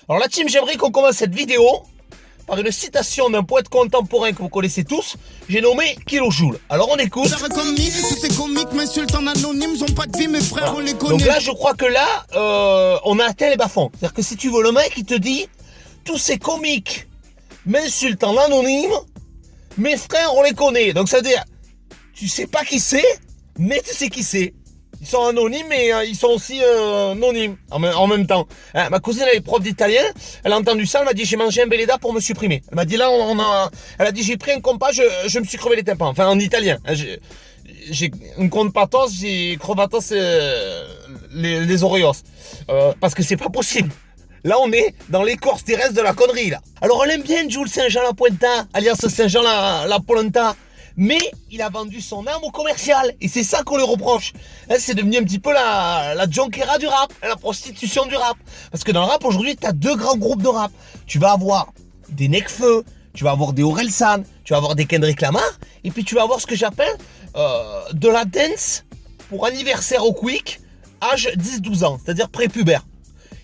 Alors la team, j'aimerais qu'on commence cette vidéo par une citation d'un poète contemporain que vous connaissez tous, j'ai nommé Kilojoule. Alors on écoute. Tous ces comiques m'insultent en anonyme, ils ont pas de vie, mes frères, on les connaît. Donc là, je crois que là, on a atteint les bas-fonds. C'est-à-dire que si tu veux, le mec, il te dit, tous ces comiques m'insultent en anonyme, mes frères, on les connaît. Donc ça veut dire, tu sais pas qui c'est, mais tu sais qui c'est. Ils sont anonymes et ils sont aussi anonymes en même temps. Hein, ma cousine, elle est prof d'italien, elle a entendu ça, elle m'a dit j'ai mangé un Belleda pour me supprimer. Elle m'a dit là, elle a dit j'ai pris un compas, je me suis crevé les tympans. Enfin en italien. Hein, j'ai un compatos, j'ai crevatos les oreillos. Parce que c'est pas possible. Là, on est dans l'écorce terrestre de la connerie, là. Alors, on l'aime bien, Jules Saint-Jean-la-Pointa, alias Saint-Jean-la-Polenta. Mais il a vendu son âme au commercial. Et c'est ça qu'on lui reproche. Hein, c'est devenu un petit peu la junkiera du rap, la prostitution du rap. Parce que dans le rap, aujourd'hui, tu as deux grands groupes de rap. Tu vas avoir des Nekfeu, tu vas avoir des Orelsan, tu vas avoir des Kendrick Lamar. Et puis, tu vas avoir ce que j'appelle de la dance pour anniversaire au quick, âge 10-12 ans, c'est-à-dire prépubère.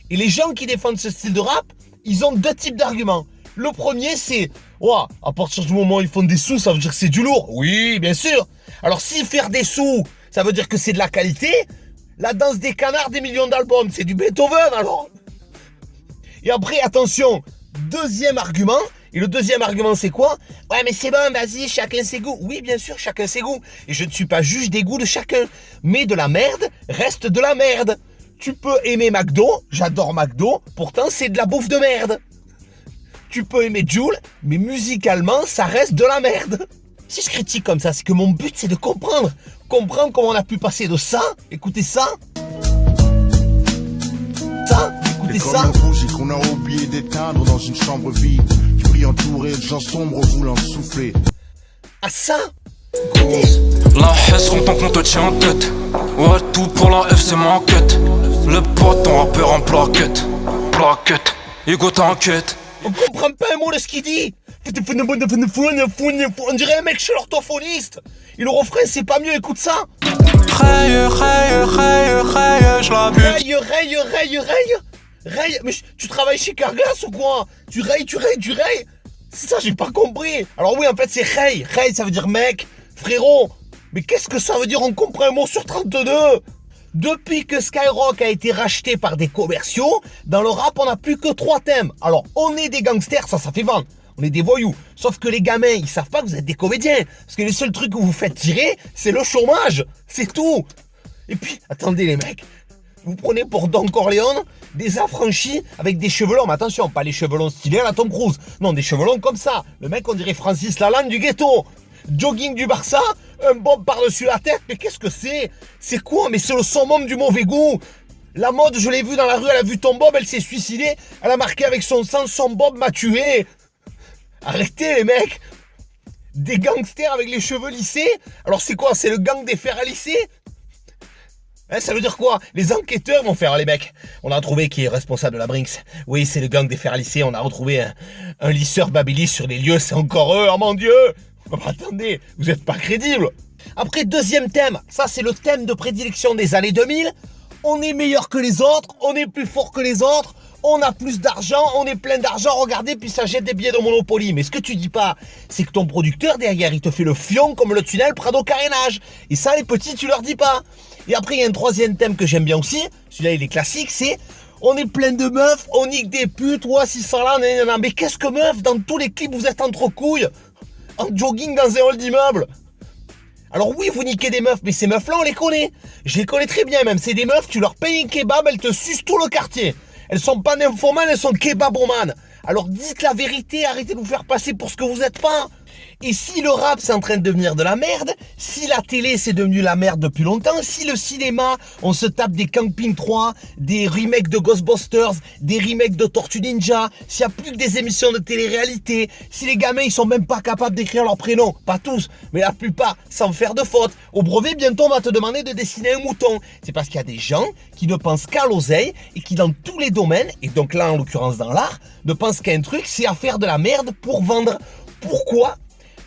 Et les gens qui défendent ce style de rap, ils ont deux types d'arguments. Le premier, c'est ouah, à partir du moment où ils font des sous, ça veut dire que c'est du lourd. Oui, bien sûr. Alors, si faire des sous, ça veut dire que c'est de la qualité, la danse des canards, des millions d'albums, c'est du Beethoven, alors. Et après, attention, deuxième argument. Et le deuxième argument, c'est quoi? Ouais, mais c'est bon, vas-y, chacun ses goûts. Oui, bien sûr, chacun ses goûts. Et je ne suis pas juge des goûts de chacun. Mais de la merde reste de la merde. Tu peux aimer McDo, j'adore McDo, pourtant c'est de la bouffe de merde. Tu peux aimer Jul, mais musicalement ça reste de la merde. Si je critique comme ça, c'est que mon but c'est de comprendre. Comprendre comment on a pu passer de ça, écoutez ça. Ça, écoutez ça. Comme le rouge qu'on a oublié d'éteindre dans une chambre vide. Je prie entouré de gens sombres voulant souffler. À ça, écoutez. La haisse content qu'on te tient en tête. Ouais, tout pour la F c'est ma quête. Le pote, ton rappeur en plaquette. Plaquette, Hugo t'inquiète. On comprend pas un mot de ce qu'il dit. On dirait un mec chez l'orthophoniste. Et le refrain c'est pas mieux, écoute ça. Raye, je la bute. Raye, mais tu travailles chez Carglass ou quoi? Tu rayes. C'est ça, j'ai pas compris. Alors oui, en fait c'est raye. Raye ça veut dire mec, frérot. Mais qu'est-ce que ça veut dire? On comprend un mot sur 32. Depuis que Skyrock a été racheté par des commerciaux, dans le rap, on n'a plus que 3 thèmes. Alors, on est des gangsters, ça fait vendre. On est des voyous. Sauf que les gamins, ils savent pas que vous êtes des comédiens. Parce que les seuls trucs que vous faites tirer, c'est le chômage. C'est tout. Et puis, attendez les mecs. Vous prenez pour Don Corleone des affranchis avec des cheveux longs. Mais attention, pas les cheveux longs stylés à la Tom Cruise. Non, des cheveux longs comme ça. Le mec, on dirait Francis Lalanne du ghetto. Jogging du Barça, un bob par-dessus la tête, mais qu'est-ce que c'est? C'est quoi? Mais c'est le summum du mauvais goût. La mode, je l'ai vu dans la rue, elle a vu ton bob, elle s'est suicidée, elle a marqué avec son sang, son bob m'a tué. Arrêtez les mecs. Des gangsters avec les cheveux lissés. Alors c'est quoi? C'est le gang des fers à lisser? Hein, ça veut dire quoi? Les enquêteurs vont faire les mecs. On a trouvé qui est responsable de la Brinks. Oui, c'est le gang des fers à lisser, on a retrouvé un lisseur babilis sur les lieux, c'est encore eux, oh mon Dieu. Oh, attendez, vous êtes pas crédible. Après, deuxième thème, ça c'est le thème de prédilection des années 2000. On est meilleur que les autres, on est plus fort que les autres, on a plus d'argent, on est plein d'argent, regardez, puis ça jette des billets de Monopoly. Mais ce que tu dis pas, c'est que ton producteur derrière, il te fait le fion comme le tunnel Prado Carénage. Et ça, les petits, tu leur dis pas. Et après, il y a un troisième thème que j'aime bien aussi, celui-là il est classique, c'est on est plein de meufs, on nique des putes, ouais, si ça là, nanana. Mais qu'est-ce que meuf, dans tous les clips, vous êtes entre couilles en jogging dans un hall d'immeuble. Alors oui, vous niquez des meufs, mais ces meufs-là, on les connaît. Je les connais très bien même. C'est des meufs, tu leur payes un kebab, elles te sucent tout le quartier. Elles sont pas nymphomanes, elles sont kebabomanes. Alors dites la vérité, arrêtez de vous faire passer pour ce que vous êtes pas. Et si le rap c'est en train de devenir de la merde, si la télé c'est devenu la merde depuis longtemps, si le cinéma, on se tape des Camping 3, des remakes de Ghostbusters, des remakes de Tortue Ninja, s'il n'y a plus que des émissions de télé-réalité, si les gamins ils sont même pas capables d'écrire leur prénom, pas tous, mais la plupart, sans faire de faute, au brevet bientôt on va te demander de dessiner un mouton. C'est parce qu'il y a des gens qui ne pensent qu'à l'oseille et qui dans tous les domaines, et donc là en l'occurrence dans l'art, ne pensent qu'à un truc, c'est à faire de la merde pour vendre. Pourquoi ?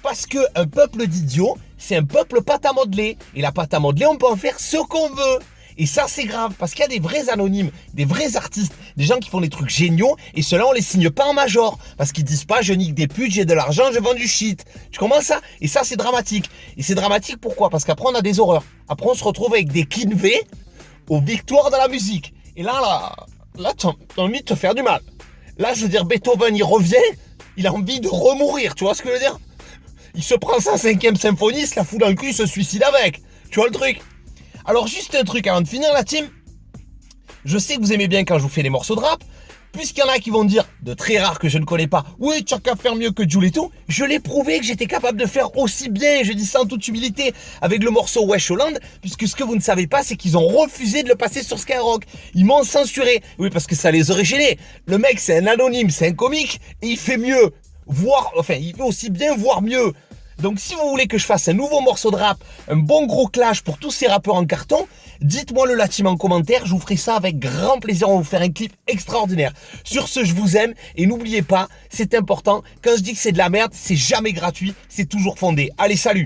Parce qu'un peuple d'idiots, c'est un peuple pâte à modeler. Et la pâte à modeler, on peut en faire ce qu'on veut. Et ça, c'est grave, parce qu'il y a des vrais anonymes, des vrais artistes, des gens qui font des trucs géniaux, et ceux-là, on les signe pas en major, parce qu'ils disent pas, je nique des putes, j'ai de l'argent, je vends du shit. Tu comprends ça? Et ça, c'est dramatique. Et c'est dramatique pourquoi? Parce qu'après, on a des horreurs. Après, on se retrouve avec des Kinvey aux victoires de la musique. Et là, t'as envie de te faire du mal. Là, je veux dire, Beethoven, il revient, il a envie de remourir, tu vois ce que je veux dire? Il se prend sa 5e symphonie, il se la fout dans le cul, il se suicide avec. Tu vois le truc? Alors juste un truc avant de finir la team. Je sais que vous aimez bien quand je vous fais des morceaux de rap. Puisqu'il y en a qui vont dire, de très rares que je ne connais pas, oui, tu n'as qu'à faire mieux que Jul et tout. Je l'ai prouvé que j'étais capable de faire aussi bien, je dis ça en toute humilité, avec le morceau Wesh Hollande, puisque ce que vous ne savez pas, c'est qu'ils ont refusé de le passer sur Skyrock. Ils m'ont censuré. Oui, parce que ça les aurait gênés. Le mec, c'est un anonyme, c'est un comique, et il fait mieux. Il fait aussi bien, voire mieux. Donc si vous voulez que je fasse un nouveau morceau de rap, un bon gros clash pour tous ces rappeurs en carton, dites-moi le Latim en commentaire, je vous ferai ça avec grand plaisir, on va vous faire un clip extraordinaire. Sur ce, je vous aime et n'oubliez pas, c'est important, quand je dis que c'est de la merde, c'est jamais gratuit, c'est toujours fondé. Allez, salut!